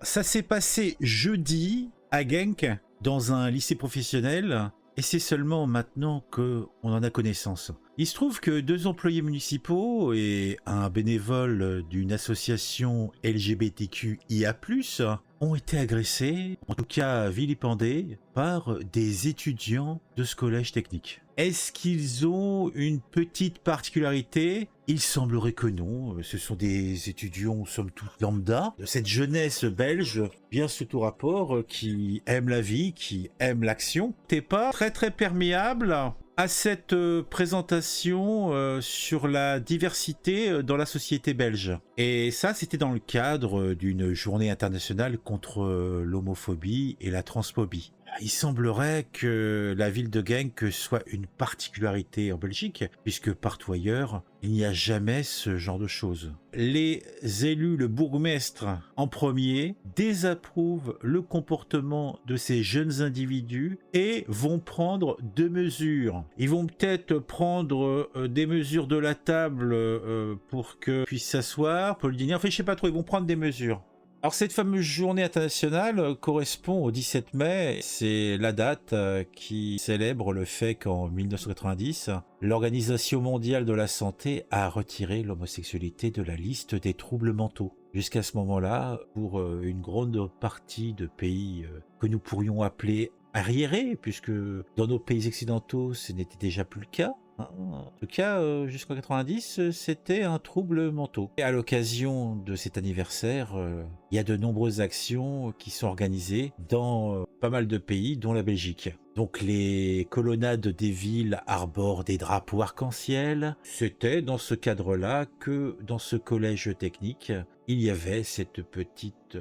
ça s'est passé jeudi à Genk, dans un lycée professionnel, et c'est seulement maintenant qu'on en a connaissance. Il se trouve que 2 employés municipaux et un bénévole d'une association LGBTQIA+, ont été agressés, en tout cas vilipendés, par des étudiants de ce collège technique. Est-ce qu'ils ont une petite particularité? Il semblerait que non. Ce sont des étudiants, somme toute lambda, de cette jeunesse belge, bien sous tout rapport, qui aime la vie, qui aime l'action. T'es pas très perméable à cette présentation sur la diversité dans la société belge. Et ça, c'était dans le cadre d'une journée internationale contre l'homophobie et la transphobie. Il semblerait que la ville de Genk soit une particularité en Belgique, puisque partout ailleurs, il n'y a jamais ce genre de choses. Les élus, le bourgmestre en premier, désapprouvent le comportement de ces jeunes individus et vont prendre 2 mesures. Ils vont peut-être prendre des mesures de la table pour qu'ils puissent s'asseoir, pour le dîner. Enfin, je sais pas trop, ils vont prendre des mesures. Alors cette fameuse journée internationale correspond au 17 mai, c'est la date qui célèbre le fait qu'en 1990, l'Organisation mondiale de la santé a retiré l'homosexualité de la liste des troubles mentaux. Jusqu'à ce moment-là, pour une grande partie de pays que nous pourrions appeler arriérés, puisque dans nos pays occidentaux, ce n'était déjà plus le cas. En tout cas, jusqu'en 90, c'était un trouble mental. Et à l'occasion de cet anniversaire, il y a de nombreuses actions qui sont organisées dans pas mal de pays, dont la Belgique. Donc les colonnades des villes arborent des drapeaux arc-en-ciel. C'était dans ce cadre-là que dans ce collège technique, il y avait cette petite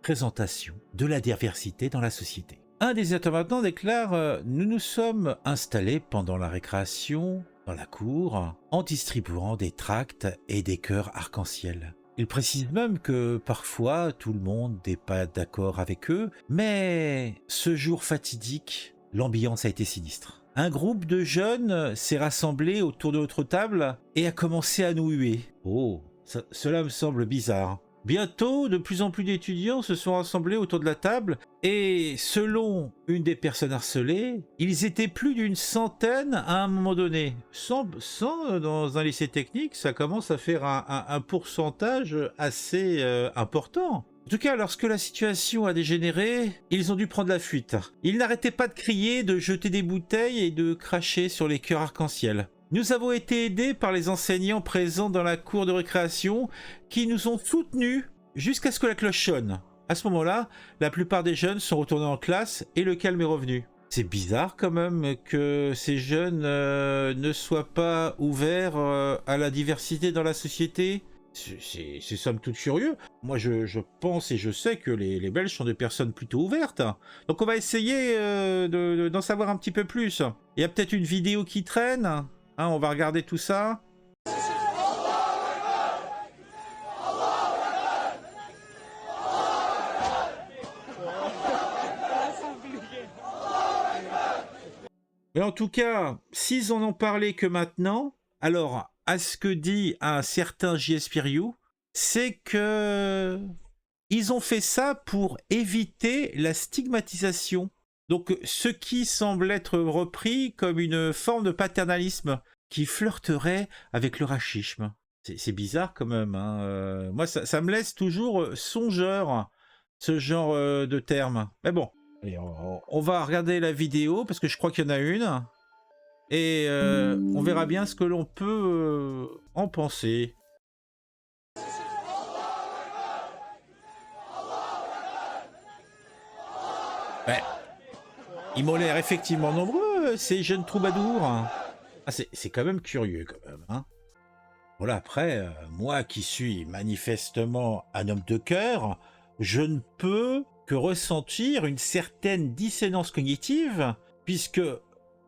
présentation de la diversité dans la société. Un des intervenants déclare « Nous nous sommes installés pendant la récréation dans la cour en distribuant des tracts et des cœurs arc-en-ciel. » Il précise même que parfois tout le monde n'est pas d'accord avec eux, mais ce jour fatidique, l'ambiance a été sinistre. Un groupe de jeunes s'est rassemblé autour de notre table et a commencé à nous huer. Oh, cela me semble bizarre. Bientôt, de plus en plus d'étudiants se sont rassemblés autour de la table et selon une des personnes harcelées, ils étaient plus d'une centaine à un moment donné. 100 dans un lycée technique, ça commence à faire un pourcentage assez important. En tout cas, lorsque la situation a dégénéré, ils ont dû prendre la fuite. Ils n'arrêtaient pas de crier, de jeter des bouteilles et de cracher sur les cœurs arc-en-ciel. Nous avons été aidés par les enseignants présents dans la cour de récréation qui nous ont soutenus jusqu'à ce que la cloche sonne. À ce moment-là, la plupart des jeunes sont retournés en classe et le calme est revenu. C'est bizarre quand même que ces jeunes ne soient pas ouverts à la diversité dans la société. C'est somme toute curieux. Moi, je pense et je sais que les Belges sont des personnes plutôt ouvertes. Donc on va essayer d'en savoir un petit peu plus. Il y a peut-être une vidéo qui traîne. Hein, on va regarder tout ça. Mais en tout cas, s'ils en ont parlé que maintenant, alors, à ce que dit un certain J.S. Piriou, c'est que ils ont fait ça pour éviter la stigmatisation. Donc, ce qui semble être repris comme une forme de paternalisme qui flirterait avec le racisme. C'est bizarre quand même. Hein. Moi, ça me laisse toujours songeur, ce genre de terme. Mais bon, allez, on va regarder la vidéo parce que je crois qu'il y en a une. Et on verra bien ce que l'on peut en penser. Ouais. Ils m'ont l'air effectivement nombreux, ces jeunes troubadours. Ah, c'est quand même curieux, quand même. Hein. Voilà, après, moi qui suis manifestement un homme de cœur, je ne peux que ressentir une certaine dissonance cognitive, puisque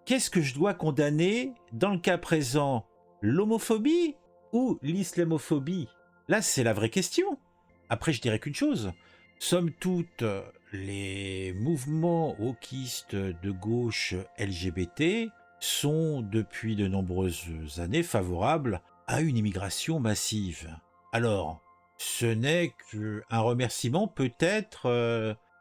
qu'est-ce que je dois condamner dans le cas présent? L'homophobie ou l'islamophobie? Là, c'est la vraie question. Après, je dirais qu'une chose. Somme toute, les mouvements wokistes de gauche LGBT sont depuis de nombreuses années favorables à une immigration massive. Alors, ce n'est qu'un remerciement peut-être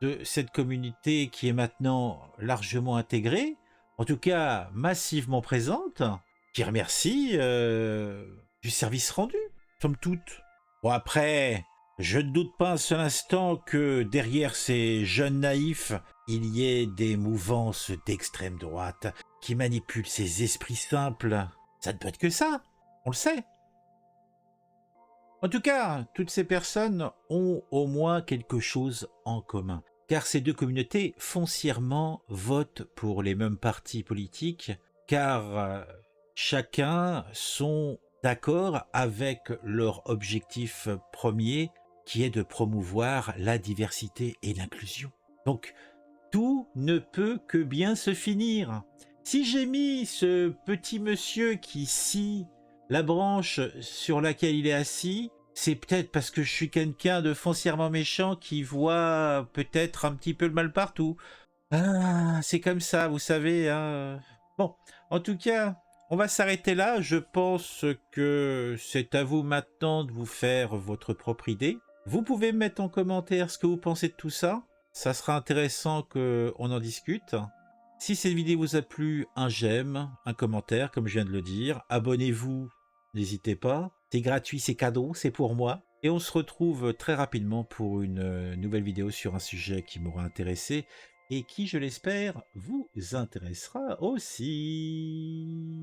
de cette communauté qui est maintenant largement intégrée, en tout cas massivement présente, qui remercie du service rendu, somme toute. Bon après, je ne doute pas un seul instant que derrière ces jeunes naïfs, il y ait des mouvances d'extrême droite qui manipulent ces esprits simples. Ça ne peut être que ça, on le sait. En tout cas, toutes ces personnes ont au moins quelque chose en commun, car ces deux communautés foncièrement votent pour les mêmes partis politiques, car chacun sont d'accord avec leur objectif premier, qui est de promouvoir la diversité et l'inclusion. Donc, tout ne peut que bien se finir. Si j'ai mis ce petit monsieur qui scie la branche sur laquelle il est assis, c'est peut-être parce que je suis quelqu'un de foncièrement méchant qui voit peut-être un petit peu le mal partout. Ah, c'est comme ça, vous savez. Hein. Bon, en tout cas, on va s'arrêter là. Je pense que c'est à vous maintenant de vous faire votre propre idée. Vous pouvez mettre en commentaire ce que vous pensez de tout ça. Ça sera intéressant qu'on en discute. Si cette vidéo vous a plu, un j'aime, un commentaire, comme je viens de le dire. Abonnez-vous, n'hésitez pas. C'est gratuit, c'est cadeau, c'est pour moi. Et on se retrouve très rapidement pour une nouvelle vidéo sur un sujet qui m'aura intéressé et qui, je l'espère, vous intéressera aussi.